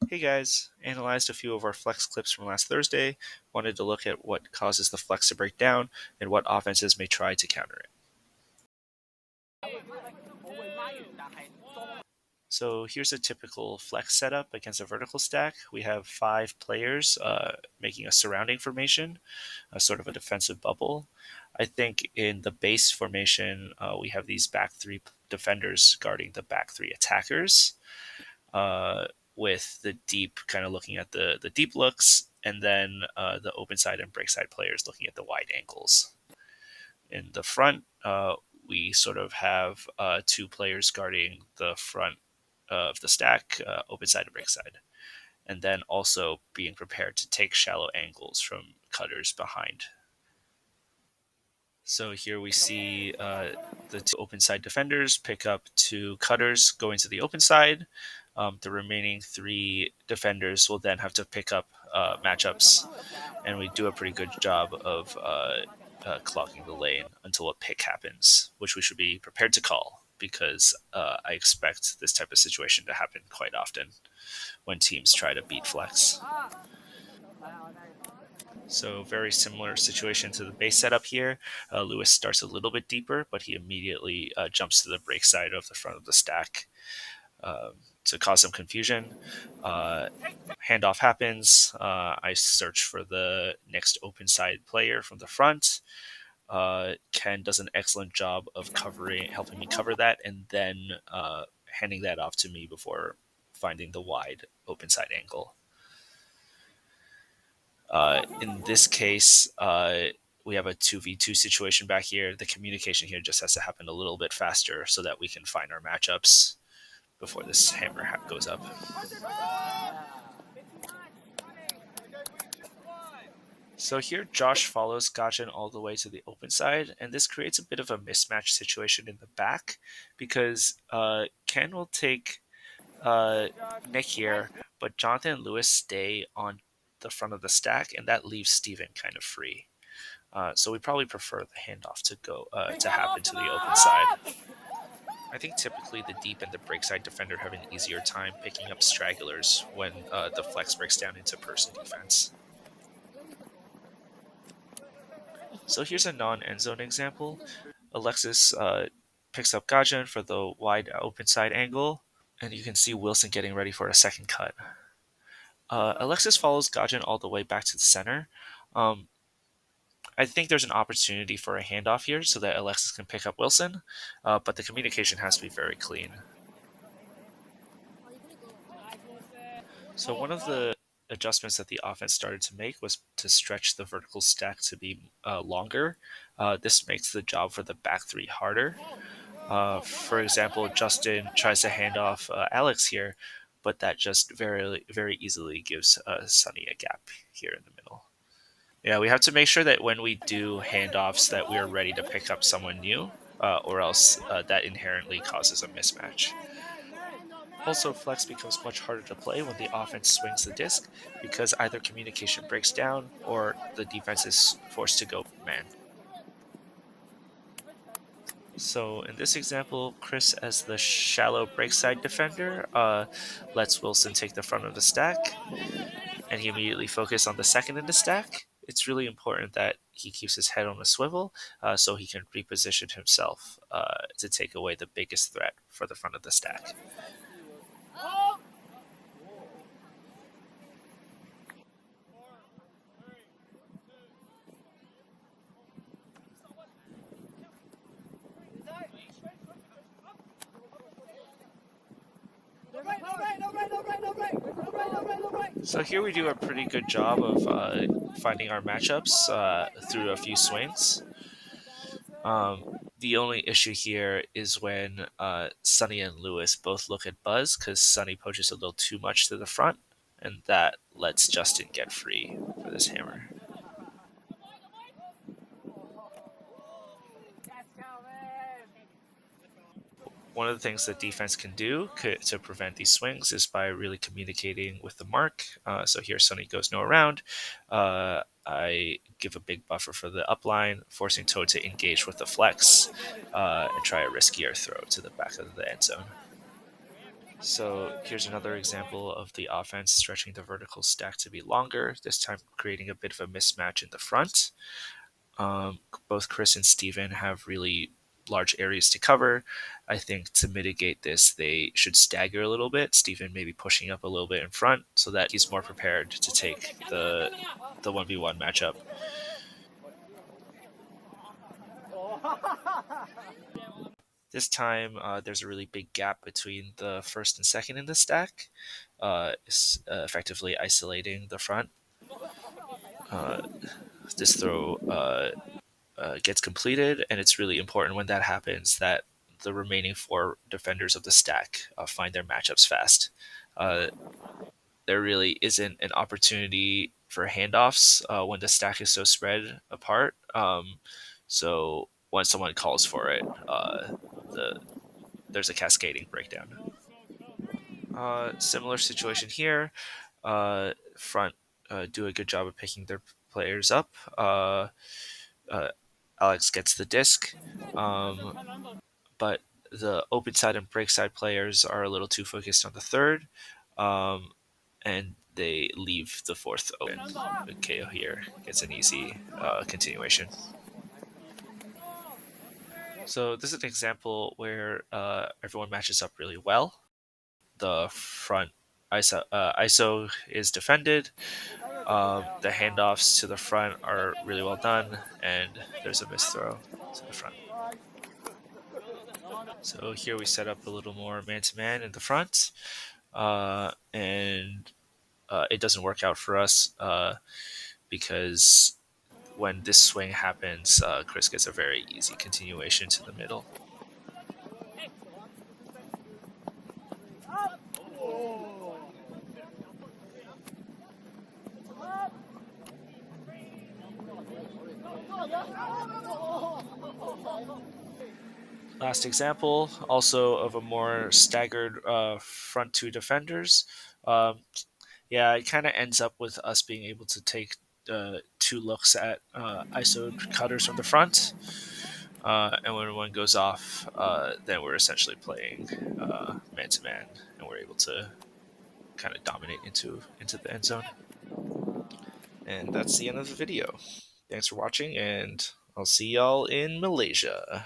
Hey guys, analyzed a few of our flex clips from last Thursday, wanted to look at what causes the flex to break down and what offenses may try to counter it. So here's a typical flex setup against a vertical stack. We have five players making a surrounding formation, a sort of a defensive bubble. I think in the base formation, we have these back three defenders guarding the back three attackers. uh, with the deep kind of looking at the deep looks, and then the open side and break side players looking at the wide angles. In the front, we sort of have two players guarding the front of the stack, open side and break side, and then also being prepared to take shallow angles from cutters behind. So here we see the two open side defenders pick up two cutters going to the open side. The remaining three defenders will then have to pick up matchups, and we do a pretty good job of clogging the lane until a pick happens, which we should be prepared to call because I expect this type of situation to happen quite often when teams try to beat flex. So very similar situation to the base setup here. Lewis starts a little bit deeper, but he immediately jumps to the break side of the front of the stack to cause some confusion. Uh, Handoff happens. I search for the next open side player from the front. Ken does an excellent job of helping me cover that, and then handing that off to me before finding the wide open side angle. In this case, we have a 2v2 situation back here. The communication here just has to happen a little bit faster so that we can find our matchups before this hammer goes up. So here, Josh follows Gajan all the way to the open side, and this creates a bit of a mismatch situation in the back because Ken will take Nick here, but Jonathan and Lewis stay on the front of the stack, and that leaves Steven kind of free. So we probably prefer the handoff to happen to the open side. I think typically the deep and the break side defender have an easier time picking up stragglers when the flex breaks down into person defense. So here's a non-end zone example. Alexis picks up Gajan for the wide open side angle, and you can see Wilson getting ready for a second cut. Alexis follows Gajan all the way back to the center. Um, I think there's an opportunity for a handoff here so that Alexis can pick up Wilson, but the communication has to be very clean. So one of the adjustments that the offense started to make was to stretch the vertical stack to be longer. This makes the job for the back three harder. For example, Justin tries to hand off Alex here, but that just very, very easily gives Sunny a gap here in the middle. Yeah, we have to make sure that when we do handoffs that we are ready to pick up someone new, or else that inherently causes a mismatch. Also, flex becomes much harder to play when the offense swings the disc because either communication breaks down or the defense is forced to go man. So in this example, Chris as the shallow breakside defender lets Wilson take the front of the stack, and he immediately focuses on the second in the stack. It's really important that he keeps his head on a swivel so he can reposition himself to take away the biggest threat for the front of the stack. So here we do a pretty good job of finding our matchups through a few swings. The only issue here is when Sunny and Lewis both look at Buzz because Sunny poaches a little too much to the front, and that lets Justin get free for this hammer. One of the things that defense can do to prevent these swings is by really communicating with the mark. So here Sunny goes no around. I give a big buffer for the upline, forcing Toad to engage with the flex and try a riskier throw to the back of the end zone. So here's another example of the offense stretching the vertical stack to be longer, this time creating a bit of a mismatch in the front. Both Chris and Steven have really large areas to cover. I think to mitigate this, they should stagger a little bit. Steven maybe pushing up a little bit in front so that he's more prepared to take the 1v1 matchup. This time, there's a really big gap between the first and second in the stack, effectively isolating the front. Uh, this throw gets completed, and it's really important when that happens that the remaining four defenders of the stack find their matchups fast. Uh, there really isn't an opportunity for handoffs when the stack is so spread apart. So when someone calls for it, the there's a cascading breakdown. Similar situation here. Front do a good job of picking their players up. Uh, Alex gets the disc, um, but the open side and break side players are a little too focused on the third, um, and they leave the fourth open. KO here gets an easy continuation. So this is an example where everyone matches up really well. The front ISO is defended. The handoffs to the front are really well done, and there's a missed throw to the front. So here we set up a little more man-to-man in the front, and it doesn't work out for us because when this swing happens, Chris gets a very easy continuation to the middle. Last example, also of a more staggered front two defenders. Um, yeah, it kind of ends up with us being able to take two looks at ISO cutters from the front. And when one goes off, then we're essentially playing man to man, and we're able to kind of dominate into the end zone. And that's the end of the video. Thanks for watching, and I'll see y'all in Malaysia.